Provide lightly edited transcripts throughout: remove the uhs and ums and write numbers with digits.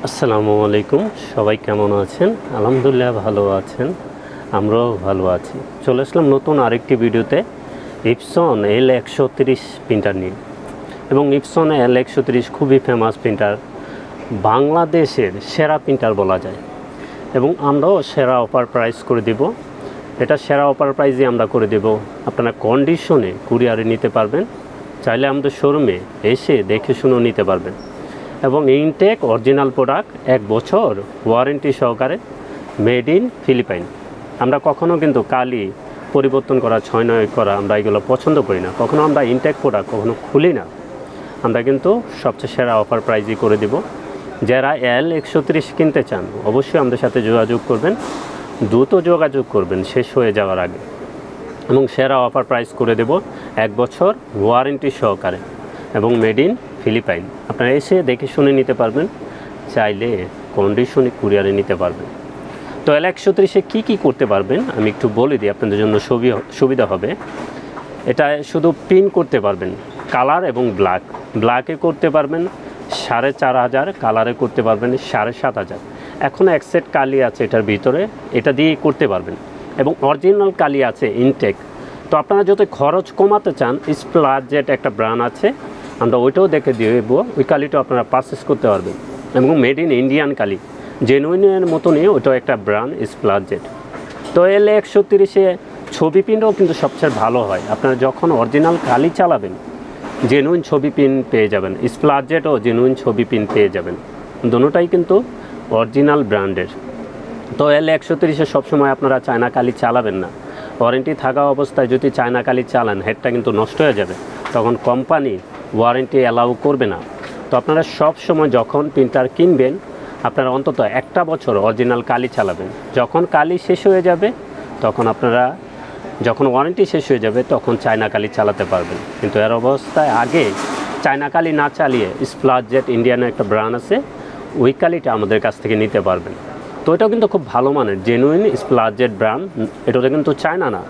আসসালামু আলাইকুম, সবাই কেমন আছেন? আলহামদুলিল্লাহ ভালো আছেন, আমরাও ভালো আছি। চলে আসলাম নতুন আরেকটি ভিডিওতে ইপসন L130 প্রিন্টার নিয়ে। এবং ইপসন L130 খুবই ফেমাস প্রিন্টার, বাংলাদেশের সেরা প্রিন্টার বলা যায়। এবং আমরাও সেরা অফার প্রাইস করে দেব। এটা সেরা অফার প্রাইসে আমরা করে দেব। আপনারা কন্ডিশনে কুরিয়ারে নিতে পারবেন, চাইলে আমাদের শোরুমে এসে দেখে শুনেও নিতে পারবেন। এবং ইনটেক অরিজিনাল প্রোডাক্ট 1 বছর ওয়ারেন্টি সহকারে, মেড ইন ফিলিপাইন। আমরা কখনও কিন্তু কালি পরিবর্তন করা, ছয় করা আমরা এগুলো পছন্দ করি না। কখনও আমরা ইনটেক প্রোডাক্ট কখনো খুলি না। আমরা কিন্তু সবচেয়ে সেরা অফার প্রাইজই করে দেব। যারা L130 কিনতে চান অবশ্যই আমাদের সাথে যোগাযোগ করবেন, দ্রুত যোগাযোগ করবেন শেষ হয়ে যাওয়ার আগে। এবং সেরা অফার প্রাইস করে দেব 1 বছর ওয়ারেন্টি সহকারে এবং মেড ইন ফিলিপাইন। আপনারা এসে দেখে শুনে নিতে পারবেন, চাইলে কন্ডিশনে কুরিয়ারে নিতে পারবেন। তো L130-এ কী করতে পারবেন আমি একটু বলে দিই, আপনাদের জন্য সুবিধা হবে। এটা শুধু প্রিন্ট করতে পারবেন, কালার এবং ব্ল্যাকে করতে পারবেন 4500, কালারে করতে পারবেন 7500। এখনও এক সেট কালি আছে এটার ভিতরে, এটা দিয়ে করতে পারবেন। এবং অরিজিনাল কালি আছে ইনটেক। তো আপনারা যদি খরচ কমাতে চান, স্প্লাজজেট একটা ব্র্যান্ড আছে, আমরা ওইটাও দেখে দিয়ে দেবো। ওই কালিটাও আপনারা পারচেস করতে পারবেন। এবং মেড ইন ইন্ডিয়ান কালি, জেনুইনের মতনই ওইটাও একটা ব্র্যান্ড স্প্লাজজেট। তো L130-এ ছবি প্রিন্টও কিন্তু সবচেয়ে ভালো হয়। আপনারা যখন অরিজিনাল কালি চালাবেন জেনুইন ছবি প্রিন্ট পেয়ে যাবেন, স্প্লাজজেটও জেনুইন ছবি প্রিন্ট পেয়ে যাবেন। দুটোটাই কিন্তু অরিজিনাল ব্র্যান্ডের। তো L130-এ সবসময় আপনারা চায়না কালি চালাবেন না। ওয়ারেন্টি থাকা অবস্থায় যদি চায়না কালি চালান, হেডটা কিন্তু নষ্ট হয়ে যাবে, তখন কোম্পানি ওয়ারেন্টি অ্যালাউ করবে না। তো আপনারা সব সময় যখন প্রিন্টার কিনবেন, আপনারা অন্তত 1 বছর অরিজিনাল কালি চালাবেন। যখন কালি শেষ হয়ে যাবে, তখন আপনারা যখন ওয়ারেন্টি শেষ হয়ে যাবে তখন চায়না কালি চালাতে পারবেন। কিন্তু এর অবস্থায় আগে চায়না কালি না চালিয়ে স্প্লাজজেট ইন্ডিয়ানের একটা ব্র্যান্ড আছে, ওই কালিটা আমাদের কাছ থেকে নিতে পারবেন। তো এটাও কিন্তু খুব ভালো মানের জেনুইন স্প্লাজজেট ব্র্যান্ড। এটা কিন্তু চায়না না,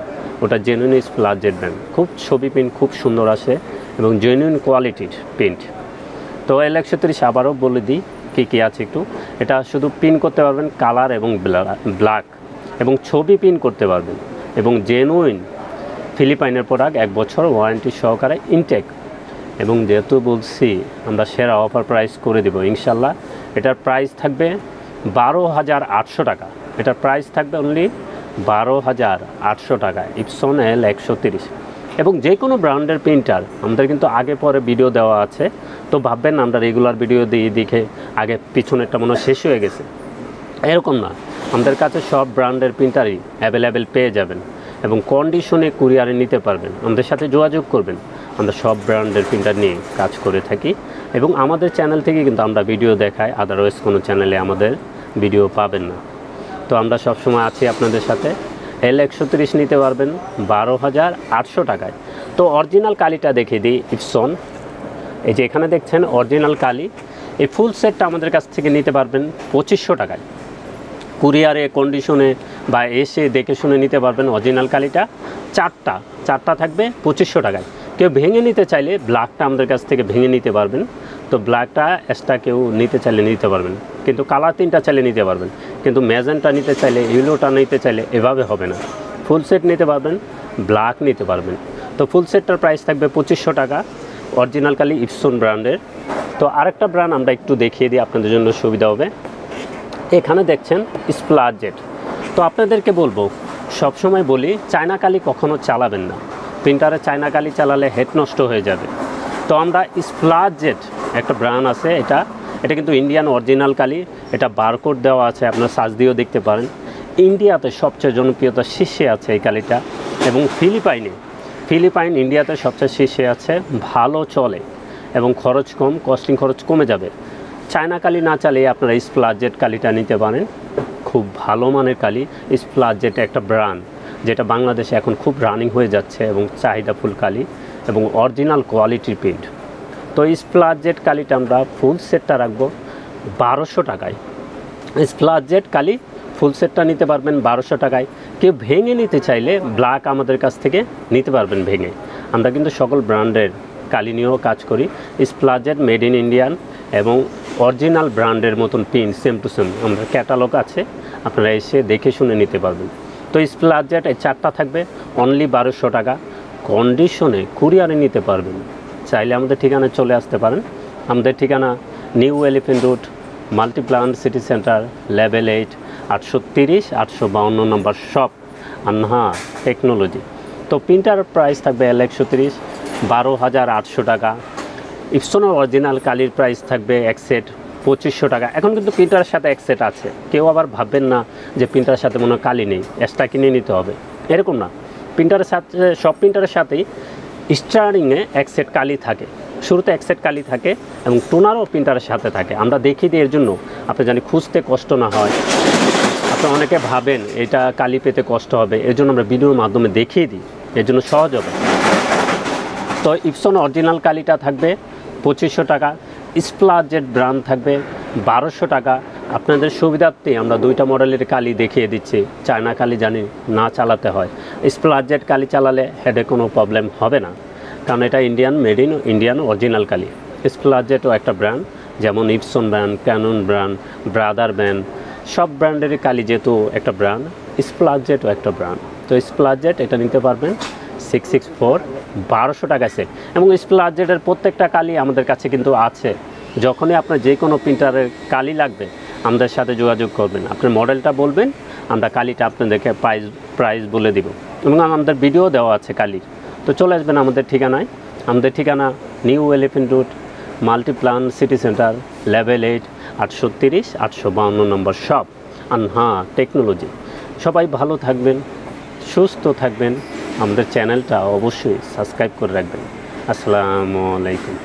ওটা জেনুইন স্প্লাজজেট ব্র্যান্ড। খুব ছবি প্রিন্ট খুব সুন্দর আসে এবং জেনুইন কোয়ালিটির প্রিন্ট। তো L130 আবারও বলে দিই কী আছে একটু। এটা শুধু প্রিন্ট করতে পারবেন কালার এবং ব্ল্যাক, এবং ছবি প্রিন্ট করতে পারবেন। এবং জেনুইন ফিলিপাইনের প্রোডাক্ট 1 বছর ওয়ারেন্টি সহকারে ইনটেক। এবং যেহেতু বলছি আমরা সেরা অফার প্রাইস করে দেব ইনশাল্লাহ। এটার প্রাইস থাকবে 12,800 টাকা। এটার প্রাইস থাকবে অনলি 12,800 টাকা ইপসন L130। এবং যে কোনো ব্র্যান্ডের প্রিন্টার আমাদের কিন্তু আগে পরে ভিডিও দেওয়া আছে। তো ভাববেন আমরা রেগুলার ভিডিও দিয়ে দেখে আগে পিছনেরটা মনে শেষ হয়ে গেছে, এরকম না। আমাদের কাছে সব ব্র্যান্ডের প্রিন্টারই অ্যাভেলেবেল পেয়ে যাবেন এবং কন্ডিশনে কুরিয়ারে নিতে পারবেন। আমাদের সাথে যোগাযোগ করবেন, আমরা সব ব্র্যান্ডের প্রিন্টার নিয়ে কাজ করে থাকি। এবং আমাদের চ্যানেল থেকে কিন্তু আমরা ভিডিও দেখাই, আদারওয়াইজ কোনো চ্যানেলে আমাদের ভিডিও পাবেন না। তো আমরা সবসময় আছি আপনাদের সাথে। L130 নিতে পারবেন 12,800 টাকায়। তো অরিজিনাল কালিটা দেখিয়ে দিই ইপসন। এই যে এখানে দেখছেন অরিজিনাল কালি, এই ফুল সেটটা আমাদের কাছ থেকে নিতে পারবেন 2500 টাকায়। কুরিয়ারে কন্ডিশনে বা এসে দেখে শুনে নিতে পারবেন। অরিজিনাল কালিটা চারটা থাকবে 2500 টাকায়। কেউ ভেঙে নিতে চাইলে ব্ল্যাকটা আমাদের কাছ থেকে ভেঙে নিতে পারবেন। তো ব্ল্যাকটা এক্সট্রা কেউ নিতে চাইলে নিতে পারবেন, কিন্তু কালার 3টা চাইলে নিতে পারবেন। কিন্তু ম্যাজেন্টা নিতে চাইলে, ইয়েলোটা নিতে চাইলে এভাবে হবে না। ফুল সেট নিতে পারবেন, ব্ল্যাক নিতে পারবেন। তো ফুল সেটটার প্রাইস থাকবে 2500 টাকা, অরিজিনাল কালি ইপসন ব্র্যান্ডের। তো আরেকটা ব্র্যান্ড আমরা একটু দেখিয়ে দিই, আপনাদের জন্য সুবিধা হবে। এখানে দেখছেন স্প্লাজজেট। তো আপনাদেরকে বলবো, সবসময় বলি চায়না কালি কখনো চালাবেন না। প্রিন্টারে চায়না কালি চালালে হেড নষ্ট হয়ে যাবে। তো আমরা স্প্লাজজেট একটা ব্র্যান্ড আছে, এটা কিন্তু ইন্ডিয়ান অরিজিনাল কালি। এটা বারকোড দেওয়া আছে, আপনারা সার্চ দিয়েও দেখতে পারেন। ইন্ডিয়াতে সবচেয়ে জনপ্রিয়তা শীর্ষে আছে এই কালিটা। এবং ফিলিপাইন ইন্ডিয়াতে সবচেয়ে শীর্ষে আছে, ভালো চলে এবং খরচ কম, কস্টিং খরচ কমে যাবে। চায়না কালি না চালিয়ে আপনারা স্প্লাজজেট কালিটা নিতে পারেন, খুব ভালো মানের কালি। স্প্লাজজেট একটা ব্র্যান্ড যেটা বাংলাদেশে এখন খুব রানিং হয়ে যাচ্ছে এবং চাহিদাফুল কালি এবং অরিজিনাল কোয়ালিটির প্রিন্ট। তো স্প্লাজজেট কালিটা আমরা ফুল সেটটা রাখবো 1200 টাকায়। স্প্লাজজেট কালি ফুল সেটটা নিতে পারবেন 1200 টাকায়। কেউ ভেঙে নিতে চাইলে ব্ল্যাক আমাদের কাছ থেকে নিতে পারবেন ভেঙে। আমরা কিন্তু সকল ব্র্যান্ডের কালি নিয়েও কাজ করি। স্প্লাজজেট মেড ইন ইন্ডিয়ান এবং অরিজিনাল ব্র্যান্ডের মতন পিন সেম টু সেম আমাদের ক্যাটালগ আছে, আপনারা এসে দেখে শুনে নিতে পারবেন। তো স্প্লাস জেট এই 4টা থাকবে অনলি 1200 টাকা, কন্ডিশনে কুরিয়ারে নিতে পারবেন। চাইলে আমাদের ঠিকানায় চলে আসতে পারেন। আমাদের ঠিকানা new elephant road, Multiplan city centre, level 8, 830 852 নম্বর শপ, আনহা টেকনোলজি। তো প্রিন্টার প্রাইস থাকবে L130 12,800 টাকা। ইপসনের অরিজিনাল কালির প্রাইস থাকবে এক সেট 2500 টাকা। এখন কিন্তু প্রিন্টারের সাথে এক সেট আছে, কেউ আবার ভাববেন না যে প্রিন্টারের সাথে মনে হয় কালি নেই, এক্সট্রা কিনে নিতে হবে, এরকম না। প্রিন্টারের সাথে, সব প্রিন্টারের সাথেই স্টার্টিংয়ে এক সেট কালি থাকে, শুরুতে এক সেট কালি থাকে এবং টোনারও প্রিন্টারের সাথে থাকে। আমরা দেখিয়ে দিই, এর জন্য আপনি জানি খুঁজতে কষ্ট না হয়। আপনি অনেকে ভাবেন এটা কালি পেতে কষ্ট হবে, এর জন্য আমরা ভিডিওর মাধ্যমে দেখিয়ে দিই, এর জন্য সহজ হবে। তো ইপসন অরিজিনাল কালিটা থাকবে 2500 টাকা, স্প্লাস জেট ব্র্যান্ড থাকবে 1200 টাকা। আপনাদের সুবিধার্থে আমরা 2টা মডেলের কালি দেখিয়ে দিচ্ছি, চায়না কালি জানি না চালাতে হয়, স্প্লাস জেট কালি চালালে হেডে কোনো প্রবলেম হবে না, কারণ এটা Indian, made in Indian original কালি। স্প্লাস জেটও একটা ব্র্যান্ড, যেমন Epson brand, Canon brand, Brother brand, সব ব্র্যান্ডেরই কালি যেহেতু একটা ব্র্যান্ড, স্প্লাস জেটও একটা ব্র্যান্ড। তো স্প্লাস জেট এটা নিতে পারবেন 664 1200 টাকা সেট। এবং স্প্লাস জেটের প্রত্যেকটা কালি আমাদের কাছে কিন্তু আছে। যখনই আপনার যে কোনো প্রিন্টারের কালি লাগবে আমাদের সাথে যোগাযোগ করবেন, আপনার মডেলটা বলবেন, আমরা কালিটা আপনাদেরকে প্রাইস বলে দিব এবং আমাদের ভিডিও দেওয়া আছে কালির। তো চলে আসবেন আমাদের ঠিকানায়। আমাদের ঠিকানা new elephant road, Multiplan city centre, level 8, 830 852 নম্বর শপ, আনহা টেকনোলজি। সবাই ভালো থাকবেন, সুস্থ থাকবেন, আমাদের চ্যানেলটা অবশ্যই সাবস্ক্রাইব করে রাখবেন। আসসালামু আলাইকুম।